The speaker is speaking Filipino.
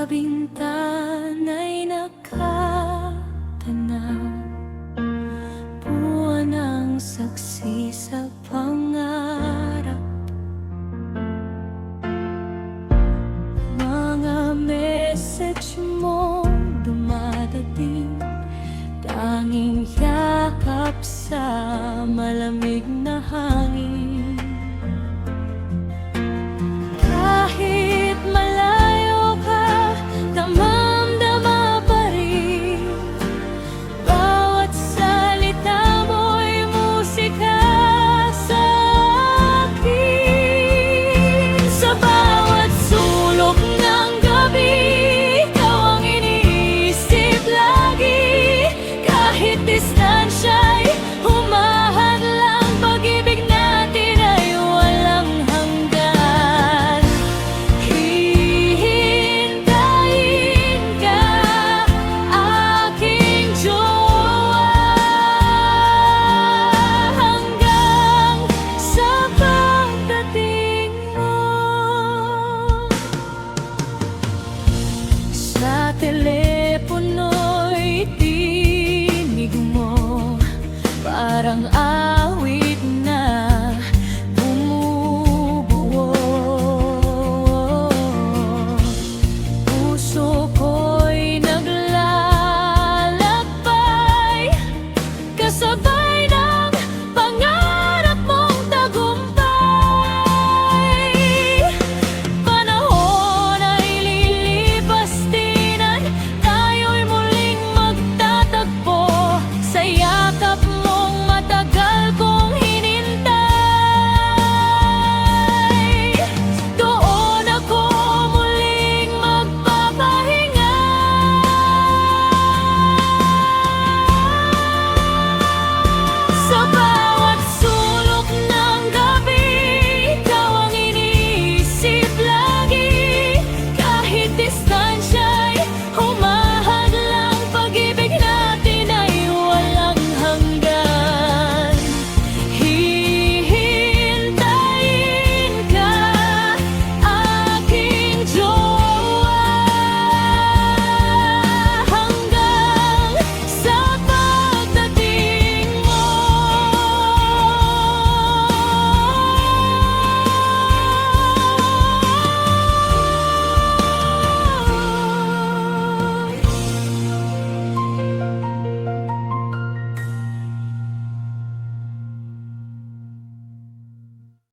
bintana'y nakatanaw, buwan ang saksi sa pangarap. Mga message mo dumadating, tanging yakap sa malamig na hangin. Kahit malayo ka, damam-dama pa rin. Bawat salita mo'y musika sa akin. Sa bawat sulok ng gabi, ikaw ang iniisip lagi. Kahit distansya'y humahadlang, pag-ibig natin ay walang hanggan. Hihintayin ka, aking jowa, hanggang sa pagdating mo. Sa